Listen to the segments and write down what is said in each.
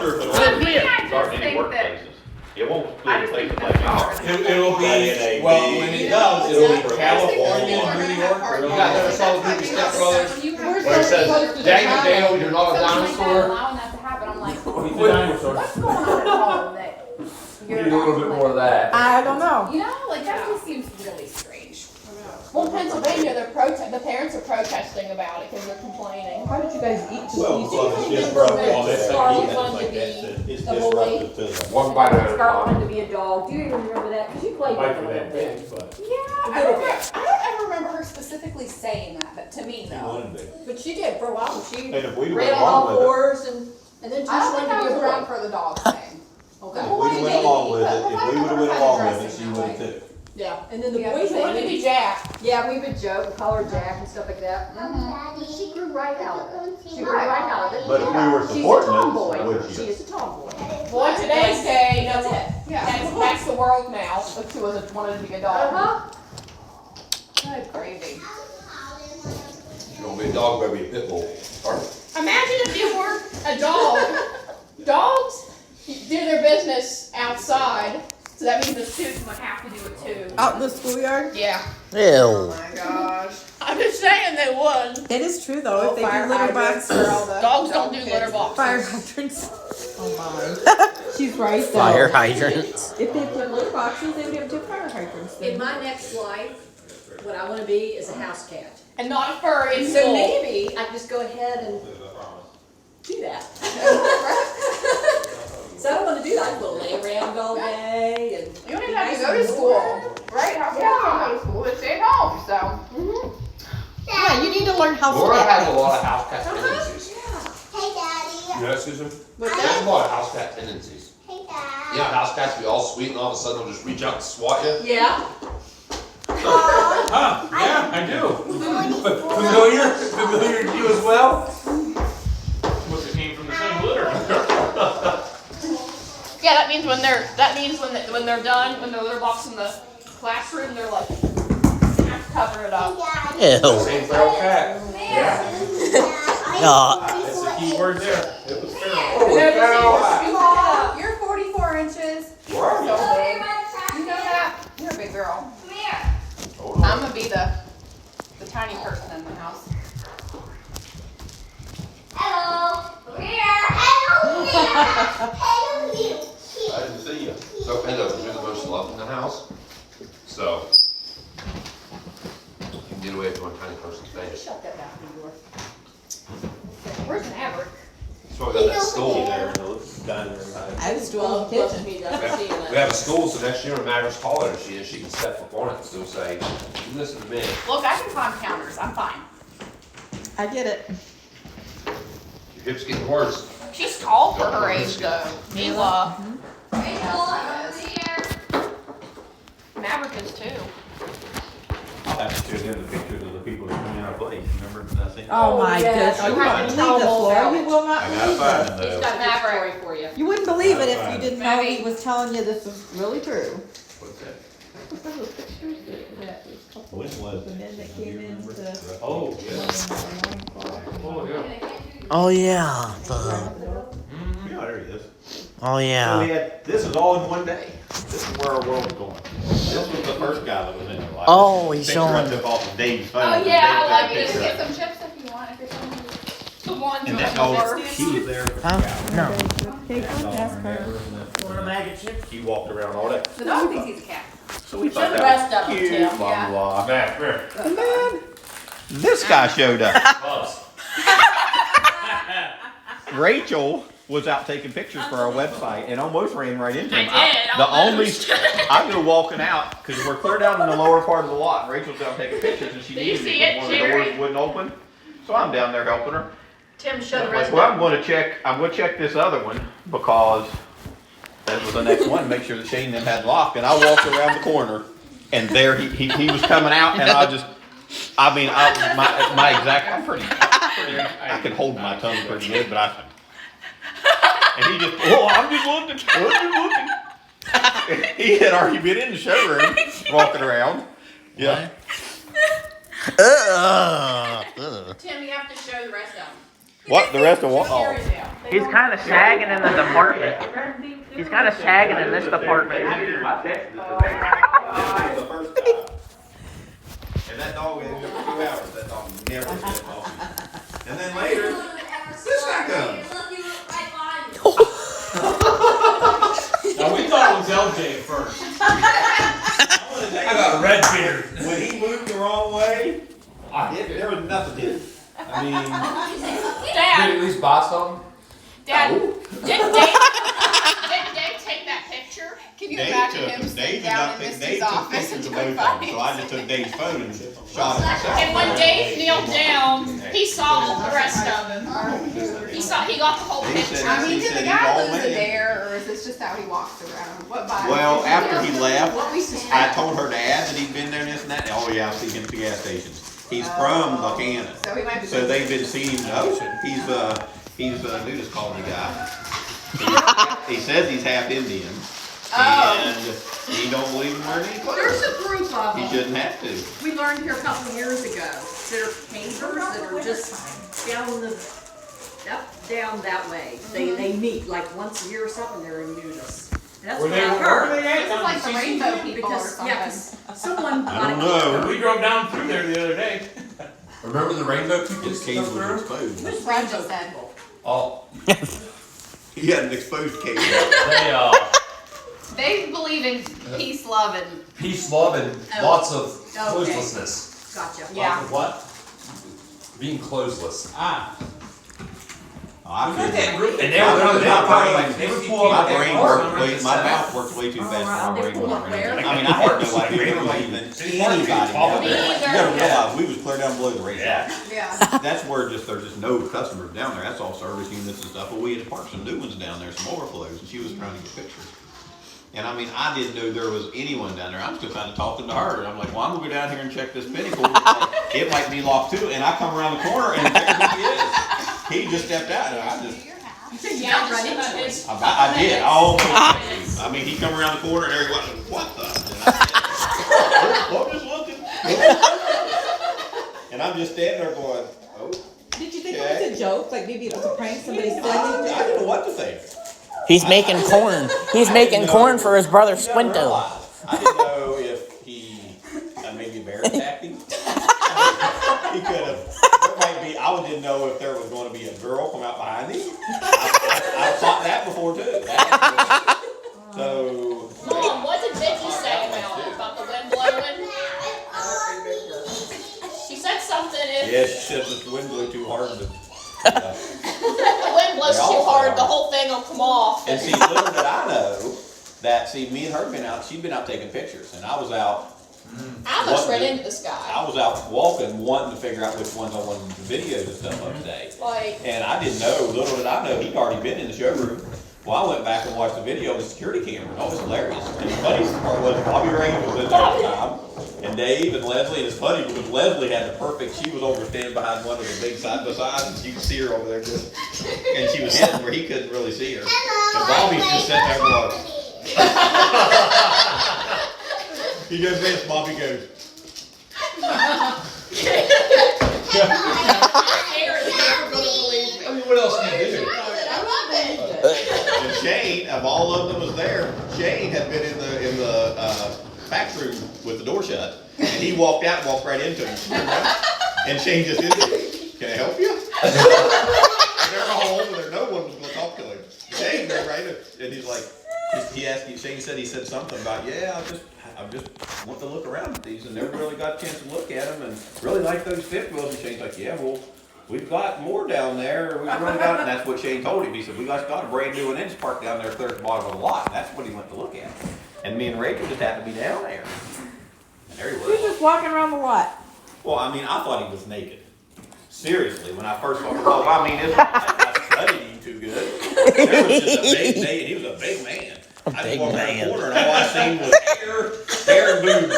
wonder if To me, I it'll start just any think that. workplaces. It won't I split just places think like that's ours. It'll be, Right. well, when it does, it'll be California, New York, or. You guys ever saw the movie Step Brothers? Where's Where it the says, close to Daniel the Dale, you're not a Something like that, dinosaur. allowing that to happen, I'm like, He's a dinosaur. what's going on at home that We you're need a little bit more of that. I don't know. You know, like that just seems really strange. Well, Pennsylvania, the parents are protesting about it because they're complaining. Why don't you guys eat just Well, eat? because it's Do you disruptive. remember All that that stuff, Scarlet yeah, wanted like to that, be it's the boy? disruptive to them. One bite at a Scarlet time. wanted to be a dog. Do you even remember that? Because you played with Fight her for a that little bit. thing, but. Yeah, I don't ever remember her specifically saying that, but to me, She no. wanted to. But she did for a while. She And if we'd ran went on all along with it, fours and then she I don't think wanted I to was be a around boy. for the dog thing. Okay. if we'd went along with it, if we would've went along with it, she would've too. Yeah. And then the Yeah, boys she wanted to be thing. Jack. Yeah, we would joke and call her Jack and stuff like that. Mhm. She grew right out of it. She grew right out of it. But if we were She's a supporting it, tomboy. would She she? is a tomboy. Well, in today's day, That's it. that's the world now. If she wanted to be a dog. Uh-huh. Good gravy. You don't be a dog, better be a pit bull. Or, Imagine if you were a dog. Dogs do their business outside, so that means the students would have to do it too. Out in the schoolyard? Yeah. Ew. My gosh. I'm just saying they would. It is true though, if they do Fire litter hydrants boxes. for all the Dogs don't dumb do kids. litter boxes. Fire hydrants. Oh my. She's right though. Fire hydrants. If they put litter boxes, they would have two fire hydrants In then. my next life, what I want to be is a house cat. And not a furry in So school. maybe I can just go ahead and do that. So I don't want to do that. I will lay around all day and. You don't be even have nice to go and to school, warm. right? How can you go to school? They stay at home, so. Yeah, you need to learn how Laura to. has a lot of house cat tendencies. Hey, Daddy. You know, Susan? What's She has a lot of house cat tendencies. Hey, You Dad. know, house cats be all sweet and all of a sudden they'll just reach out and swat you. Yeah. Huh, yeah, I do. Familiar to you as well? Must have came from the same litter. Yeah, that means when they're done, when the litter box in the classroom, they're like, have to cover it up. Hey, Daddy. Ew. Same feral cat. That's the key word there. It was feral. Oh, You're 44 inches. Where are So you? big. You know that? You're a big girl. Come here. I'm gonna be the tiny person in the house. Hello. Over here. Hello here. Hello here. I didn't see you. So, Pendo, you're the most loved in the house. So, you can get away with one tiny person's face. Shut that bathroom door. Where's Maverick? That's why we got that school There there. in the dining room. I was doing the Well, kitchen. me never seeing We that. have a school, so next year when Maverick's taller than she is, she can step up on it and still say, "You listen to me." Look, I can climb counters. I'm fine. I get it. Your hips getting worse. She's tall for her age, though. Mila. Maverick is too. I'll have to show them the pictures of the people that come in our place, remember? I think. Oh my yes. goodness. You You have wouldn't to believe tell this, them all Laura. about You it. will not I believe gotta find them this. He's though. got a good story for you. You wouldn't believe it if Fine. you didn't know Maybe. he was telling you this was really true. What's that? What's those pictures that this couple, When was the it? men that Do you came in remember? to. Oh, yeah. Oh, yeah. Oh yeah. Yeah, there he is. Oh So yeah. we had, this is all in one day. This is where our world was going. This was the first guy that was in it. Like, Oh, this he's picture I showing- took off of Dave's phone. Oh Dave yeah, took a I like picture it. of Get it. some chips if you want. If you're telling me the ones And that that, oh, were. he was there. for Huh? 3 hours. No. Take That's one, all ask I her. remember. And a bag of chips. He walked around all day. The dog thinks he's a cat. So we Show thought the that rest was of them, cute, Tim. blah, Yeah. blah, blah. Matt, come here. And then this guy showed up. Buzz. Rachel was out taking pictures for our website and almost ran right into him. I did, The almost. I go walking out because we're clear down in the lower part of the lot. And Rachel's out taking pictures and she Do you needed me see it, because one of the Jerry? doors wouldn't open. So I'm down there helping her. Tim, show the I'm rest like, well, of I'm going to check this other one because that was the next one. Make sure that Shane and them had locked. And I walked around the corner and there he was coming out and my exact, I can hold my tongue pretty good, but and he just, I'm just looking. He had already been in the showroom, walking around. Yeah. Ugh. Tim, you have to show the rest of them. What? The rest of what? Here Oh. is it. He's kind of sagging in the department. He's kind of sagging in this department. The first time. And that dog ended up 2 hours. That dog never said coffee. And then later, this guy comes. Now, we thought it was LJ at first. I got a red beard. When he moved the wrong way, there was nothing in it. I mean, Did Dad, at least buy something? Dad, didn't Dave take that picture? Can you Dave imagine took him him. sitting Dave did down not in think Misty's Dave took office and pictures of trying both to of them. So I just took Dave's phone and shot him myself. And when Dave kneeled down, he saw the rest of him. He got the whole He picture. said- I mean, did the he's guy all lose a man. dare, or is this just how he walks around? What vibe? Well, after he left, What we I suspect. told her dad that he'd been there and this and that. Oh yeah, I've seen him at the gas stations. He's from Buchanan. So he might be. So they've been seeing him in the ocean. He's a nudist colony guy. He says he's half Indian. And he don't believe in wearing any clothes. There's a group of He them. shouldn't have to. We learned here a couple of years ago. They're pavers that are just down that way. They meet like once a year or something. They're in nudist. And that's Were what they, I where were heard. they at? This is like the CCTV? rainbow people or Because something. 'cause someone I don't like know. We drove down through there the other day. Remember the rainbow people His that cage come was through? exposed. Which friend just said? Oh, He had an exposed cage. They believe in peace, love, and peace, love, and Oh. lots of Okay. closelessness. Gotcha. yeah. What? Being closeless. Ah. I couldn't- And they were going to My brain- like, they would pull My out their brain car worked and way, run my the mouth works way too fast for my brain. They pull up where? I mean, I had no idea there was even anybody down there. Me You either. gotta realize, we was clear down below the racetrack. Yeah. Yeah. That's where there's just no customers down there. That's all service units and stuff. But we had parked some new ones down there, some overflows, and she was trying to get pictures. And I mean, I didn't know there was anyone down there. I'm just kind of talking to her. And I'm like, well, I'm gonna go down here and check this pinnacle. It might be locked too. And I come around the corner and there he is. He just stepped out and I just, Yeah, just about his. I did. I almost, I mean, he come around the corner and there he was, what the? And I said, I'm just looking. And I'm just standing there going, oh, Did you think it was a joke? Like maybe it was a prank? Somebody said I didn't know what to think. He's making corn. He's making corn for his brother Squinto. I didn't know if he maybe bear attacked him. He could have. There might be. I didn't know if there was going to be a girl come out behind him. I thought that before too. So. Mom, what did Vicky say about the wind blowing? She said something if Yeah, she said the wind blew too hard. the wind blows too hard, the whole thing will come off. And see, little did I know that. See, me and her been out. She'd been out taking pictures, and I was out. I almost ran into this guy. I was out walking, wanting to figure out which ones I wanted the videos and stuff of today. Like, And I didn't know, little did I know, he'd already been in the showroom. Well, I went back and watched the video of the security camera, and it was hilarious. And the funniest part was Bobby Ray was in there at the time, and Dave and Leslie, and it's funny because Leslie had the perfect, she was over standing behind one of the big side-by-sides, and you could see her over there just, and she was hidden where he couldn't really see her. And Bobby's just sitting there going, he goes this, Bobby goes, I mean, what else can you do? and Shane, of all of them was there, Shane had been in the fax room with the door shut, and he walked out and walked right into him. And Shane just did it. Can I help you? And they're all over there. No one was going to talk to him. Shane, they're right in, and he's like, he asked you. Shane said he said something about, yeah, I just want to look around at these, and never really got a chance to look at them, and really like those fifth wheels. And Shane's like, yeah, well, we've got more down there. We've really got, and that's what Shane told him. He said, we got a brand new one in parked down there third bottom of the lot. And that's what he went to look at. And me and Rachel just happened to be down there. And there he He was was. just walking around the lot. Well, I mean, I thought he was naked. Seriously, when I first saw him, well, I mean, I studied him too good. There was just a big, he was a big man. I just big walked around the man. corner and all I seen was hair and boobs.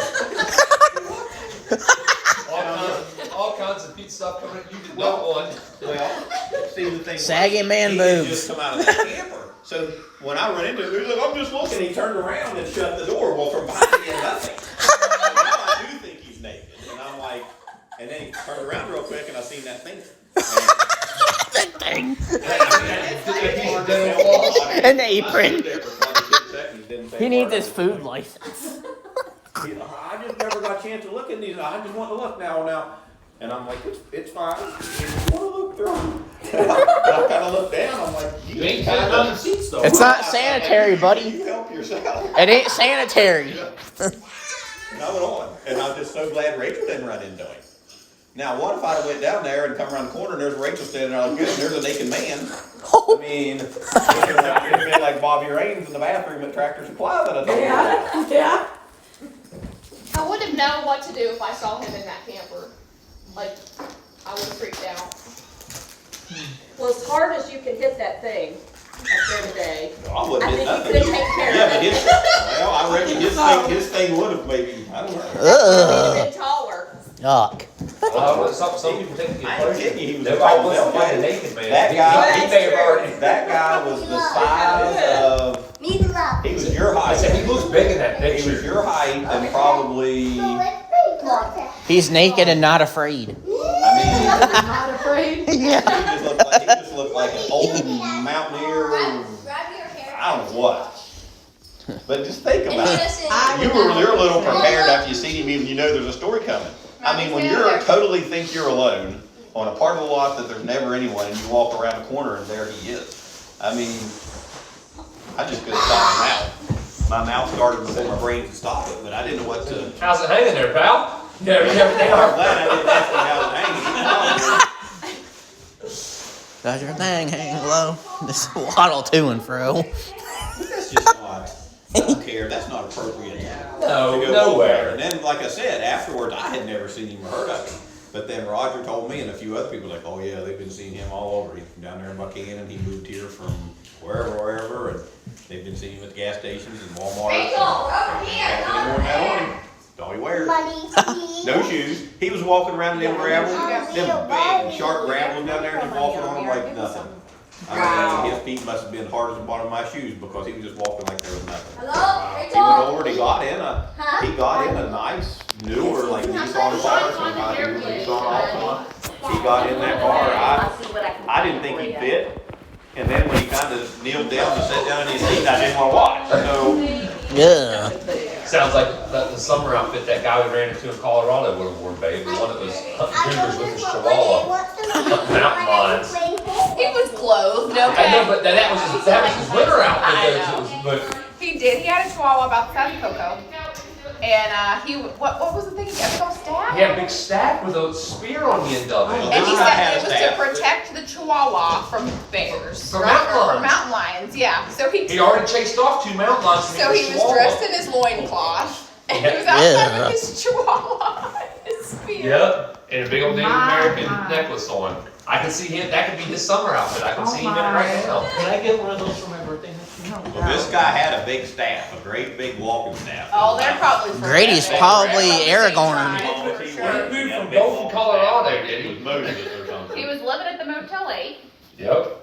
All kinds of pizza stuff coming in. You did not want. Well, see the thing. Saggy man he had boobs. just come out of that camper. So when I run into him, he was like, I'm just looking. He turned around and shut the door. Well, from behind me, he had nothing. So now I do think he's naked. And I'm like, and then he turned around real quick and I seen that thing. And thing. An An apron. He needs his food license. I just never got a chance to look at these. I just want to look now. And I'm like, it's fine. You want to look through them? And I kind of look down. I'm like, You ain't sitting on the seats though. It's not sanitary, buddy. You help yourself. It ain't sanitary. And I went on. And I'm just so glad Rachel didn't run into him. Now, what if I went down there and come around the corner and there's Rachel standing there like this and there's a naked man? I mean, it'd be like Bobby Raines in the bathroom at Tractor Supply that I told you about. Yeah. I wouldn't have known what to do if I saw him in that camper. Like, I would have freaked out. Well, as hard as you can hit that thing up there today, I wouldn't I hit think nothing. you could take care Yeah, of but it. I reckon his thing would have maybe, I don't know. He'd Ugh. have been taller. Yuck. Some people think he I ain't kidding you, he was a Nobody tall wants to fight a man. naked man. That guy- He may have already. That guy was the size of, Me love. he was your I said, he height. looks big in that He was picture. your height and probably, So let's play closer. He's naked and not afraid. I Not afraid. Yeah. mean, he just looked like an old mountaineer, Grab your hair. I don't know what. But just think about it. I You're would a little not prepared after you see him, even you know there's a story coming. I mean, when you're totally think you're alone on a part of the lot that there's never anyone, and you walk around the corner and there he is. I mean, I just couldn't stop him out. My mouth started before my brain could stop it, but I didn't know what to. How's it hanging there, pal? Yeah, everything I'm all right. glad I didn't ask him how it hanging. Does your thing hang low? Just waddle to and fro. That's just not. I don't care. That's not appropriate. No, To go nowhere. And then, like I said, afterwards, I had never seen him or heard of him. But then Roger told me and a few other people, like, oh yeah, they've been seeing him all over. He's down there in Buchanan. He moved here from wherever, and they've been seeing him at gas stations and Walmart. Rachel, over here, Any more over than that on here. him. That's all he wears. Money. No shoes. He was walking around in them gravel, them big sharp gravels down there, just walking on them like nothing. I mean, his feet must have been hard as the bottom of my shoes because he was just walking like there was nothing. Hello, He Rachel. went over and he got in a nice newer like Nissan car, sometimes he was Nissan Altima. He got in that car. I didn't think he'd fit. And then when he kind of kneeled down and sat down in his seat, I didn't want to watch. So Yeah. Sounds like the summer outfit that guy we ran into in Colorado would have worn, babe. The one that was hunting cougars with his chihuahua. Mountain lions. He was clothed, I okay? know, but that was his winter outfit. I Though, so it was- but He did. He had a chihuahua about the size of Coco. And what was the thing? He had a little staff? he had a big staff with a spear on the end of it. And he I said had it a was staff. to protect the chihuahua from bears. From right? mountain Or lions. from mountain lions, yeah. So He already chased off 2 mountain lions. to So get he the was chihuahua. dressed in his loincloth. And he was outside Yeah. with his chihuahua and his spear. Yep, and a big old Native My, American my. necklace on. I can see him. That could be his summer outfit. I can Oh see him in it my. right now. Can I get one of those for my birthday? well, this guy had a big staff, a great big walking staff. Oh, they're probably for Grady's that. probably They're Aragorn. probably He moved from Golden, Colorado, did he? Moses or something. He was living at the Motel 8. Yep.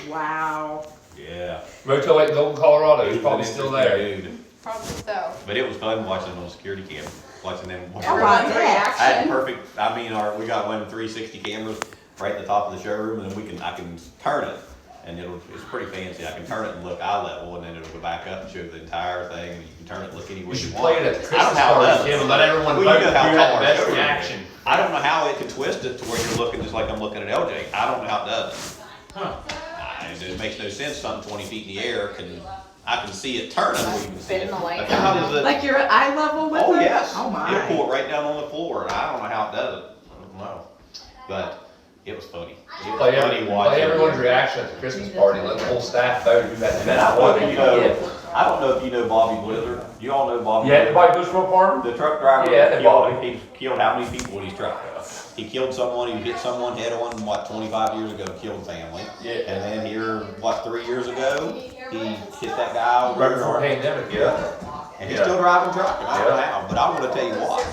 Wow. Yeah. Motel 8 Golden, Colorado. He's He was probably an still interesting there. dude. Probably so. But it was fun watching them on security cam, watching them. Everyone's yeah. I had reaction. perfect. I mean, we got one of the 360 cameras right at the top of the showroom, and then I can turn it, and it's pretty fancy. I can turn it and look eye level, and then it'll go back up and show the entire thing. And you can turn it, and look anywhere We you should want. play it at the I don't Christmas know how it party, does. Kim, and let everyone Well, vote you who know how had tall the our best showroom is. reaction. I don't know how it can twist it to where you're looking just like I'm looking at LJ. I don't know how it does. It makes no sense. Something 20 feet in the air I can see it turning. Where you can see Spin it. the light. But how does it? Like you're at eye level with Oh it? yes. Oh my. It'll pull it right down on the floor, and I don't know how it does it. I don't know, but it was funny. It was funny watching. Play everyone's reaction at the Christmas party. Let the whole staff vote who had the And best I don't know, gift. I don't know if you know Bobby Blizzard. You all know Bobby. Yeah, Blizzard? everybody goes for a farm? The truck driver. Yeah, Bobby. He's killed how many people in his truck? He killed someone. He hit someone head on. 25 years ago, killed a family. Yeah. And then here, 3 years ago, he hit that guy over Right before pandemic, yeah. And he's Yeah. still driving truck. I don't know Yeah. how, but I want to tell you what.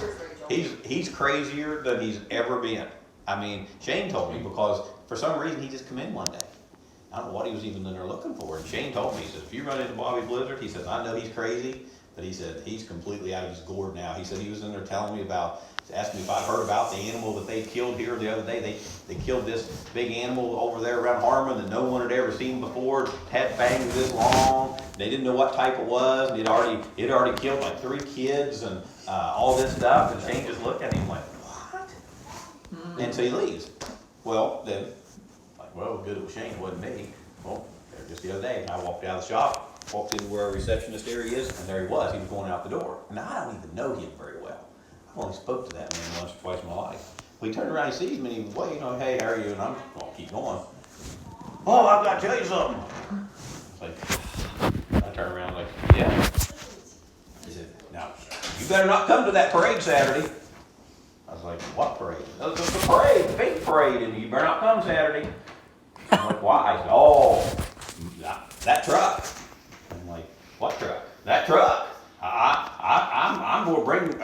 He's crazier than he's ever been. I mean, Shane told me because for some reason he just come in one day. I don't know what he was even in there looking for. And Shane told me, he said, if you run into Bobby Blizzard, he says, I know he's crazy, but he said, he's completely out of his gourd now. He said, he was in there telling me about, asked me if I'd heard about the animal that they killed here the other day. They killed this big animal over there around Harmon that no one had ever seen before. Had fangs this long. They didn't know what type it was. And it already killed like 3 kids and all this stuff. And Shane just looked at him like, what? And so he leaves. Well, then, like, well, good it was Shane, it wasn't me. Well, there just the other day, I walked out of the shop, walked into where our receptionist area is, and there he was. He was going out the door. Now, I don't even know him very well. I've only spoke to that man once or twice in my life. Well, he turned around, he sees me, and he was waiting, hey, how are you? And I'm going to keep going. Oh, I've got to tell you something. It's like, I turned around like, yeah. He said, now, you better not come to that parade Saturday. I was like, what parade? The parade, the big parade, and you better not come Saturday. I'm like, why? He said, oh, that truck. I'm like, what truck? That truck. I'm going to bring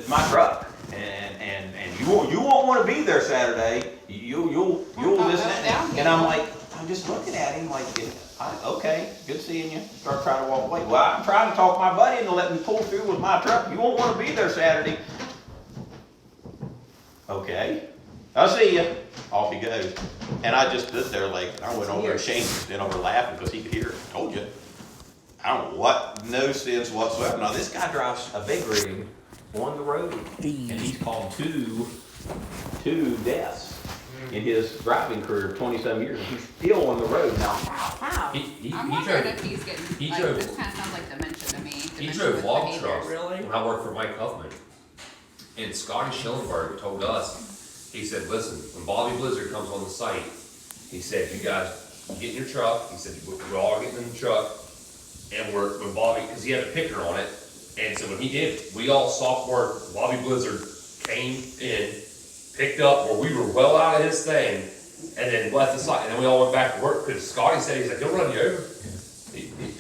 my truck, and you won't want to be there Saturday. You'll this and that. And I'm like, I'm just looking at him like, okay, good seeing you. Start trying to walk away. Well, I'm trying to talk my buddy into letting me pull through with my truck. You won't want to be there Saturday. Okay, I'll see you. Off he goes. And I just stood there like, I went over and Shane stood over laughing because he could hear it. Told you. I don't know what, no sense whatsoever. Now this guy drives a big rig on the road. And he's called two deaths in his driving career of 20-some years. And he's still on the road now. How? I'm wondering if he's getting, this kind of sounds like dementia to me. He Dementia drove with log behavior. trucks Really? when I worked for Mike Huffman. And Scotty Schillenberg told us, he said, listen, when Bobby Blizzard comes on the site, he said, you guys get in your truck. He said, we're all getting in the truck. And when Bobby, because he had a picker on it. And so when he did, we all stopped work. Bobby Blizzard came in, picked up where we were well out of his thing, and then left the site. And then we all went back to work because Scotty said, he's like, he'll run you over.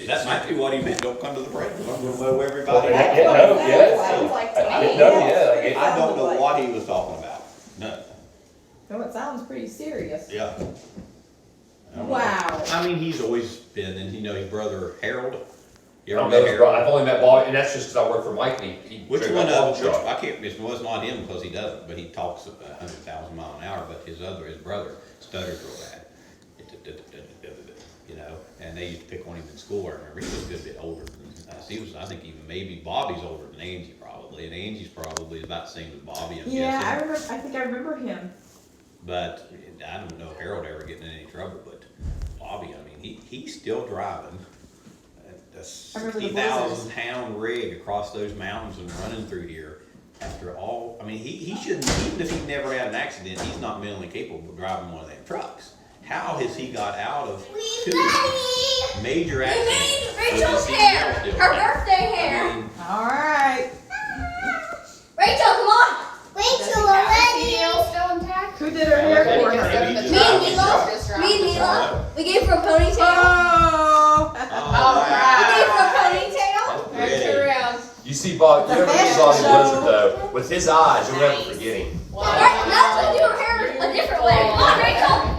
That might be what he meant. Don't come to the parade. I'm going to mow everybody. Sounds like to me. I don't know what he was talking about. No. No, it sounds pretty serious. Yeah. Wow. I mean, he's always been, and you know his brother Harold. You I ever don't met know his brother. Harold? I've only met Bobby, and that's just because I work for Mike. And he Which drove one that log of them? truck. I can't. It was not him because he doesn't, but he talks 100,000 miles an hour. But his brother, stutters real bad. You know, and they used to pick on him in school. I remember he was a good bit older than us. He was, I think, even maybe Bobby's older than Angie probably, and Angie's probably about the same as Bobby. I'm guessing. I think I remember him. But I don't know Harold ever getting in any trouble. But Bobby, I mean, he's still driving a 60,000 pound rig across those mountains and running through here. After all, I mean, he shouldn't, even if he never had an accident, he's not mentally capable of driving one of them trucks. How has he got out of 2 major accidents? Rachel's hair, her birthday hair. I mean, All right. Rachel, come on. Rachel, already. Still intact? Who did her hair for her? maybe he just Me and driving. Mila. Me and Mila. We gave her a ponytail. Oh. We gave her a ponytail. Alright, turn around. You see Bobby, you ever see Bobby Blizzard though, with his eyes, you'll never forget him. Now let's do her hair a different way. Come on, Rachel.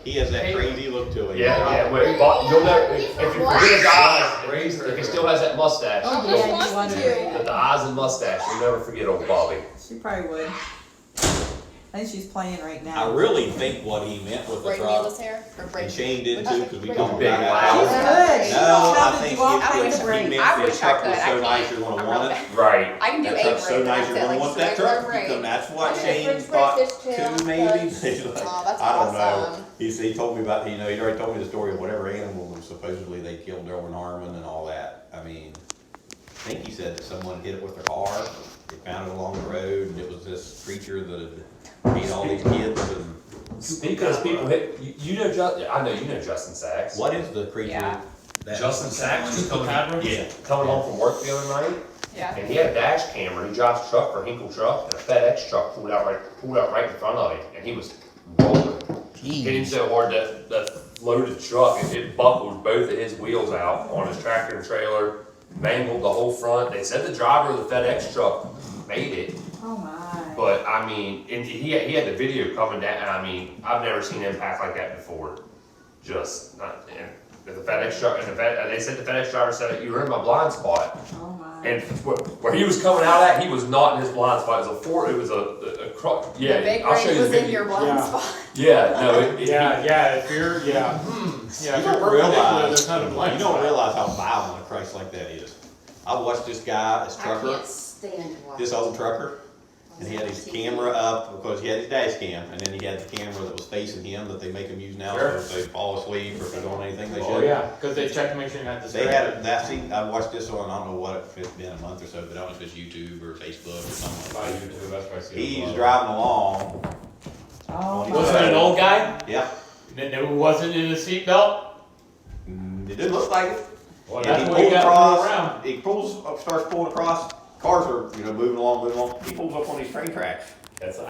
He has that crazy look to him. You'll never, if you forget his eyes, if he still has that mustache, Oh, Just yeah, wants you wanted to. her. with the eyes and mustache, you'll never forget old Bobby. She probably would. I think she's playing right now. I really think what he meant with the Braid truck, Mila's hair? Or braid? and Shane did too, because we talked Big about loud. She's that. good. She No, knows how I to think do all he kinds of meant braids. I the wish I truck was could. I so can't. nice you're gonna I'm want real it. Right. I can do That a truck's braid. so nice That's you're it, gonna like want just that regular truck. braid. That's what I did Shane French thought braid fish tail, too, maybe. because- He's like, Oh, that's I don't know. awesome. He told me about, he'd already told me the story of whatever animal was supposedly they killed over in Harmon and all that. I mean, I think he said that someone hit it with their car. They found it along the road, and it was this creature that had beat all these kids. And Because people hit, you know, I know you know Justin Sachs. what is the creature? Yeah. that- Justin Sachs was coming Yeah. home from work the other night, Yeah. and he had a dash camera. He drives a truck for Hinkle Truck, and a FedEx truck pulled out right in front of him, and he was rolling. Hit him so hard that loaded truck, it buckled both of his wheels out on his tractor and trailer, mangled the whole front. They said the driver of the FedEx truck made it, Oh my. but I mean, and he had the video coming down, and I mean, I've never seen impact like that before. Just not, and the FedEx truck, and they said the FedEx driver said, "You were in my blind spot." Oh my. And where he was coming out at, he was not in his blind spot. It was yeah. The big I'll show ring you the was in video. your blind Yeah. spot. Yeah, no, Yeah, if you're, yeah, if You you're don't perpendicular, realize, there's not a you blind don't spot. realize how violent a Christ like that is. I watched this guy, this I trucker, can't stand to watch. this old trucker, and he had his camera up because he had his dash cam, and then he had the camera that was facing him that they make them use now, so Sure. if they fall asleep or if they're doing anything they Oh, shouldn't. yeah, because they check to make sure you got the. They had that. See, I watched this on. I don't know what if it's been a month or so, but I don't know if it's YouTube or Facebook or something. By Like that. YouTube, that's why I see it. He's driving along. Oh, Wasn't it an old guy? Yeah, That wasn't in a seatbelt? it didn't look like it. Well, And that's he what you pulls got to across. around. He pulls, starts pulling across. Cars are, moving along. He pulls up on these train tracks. That's,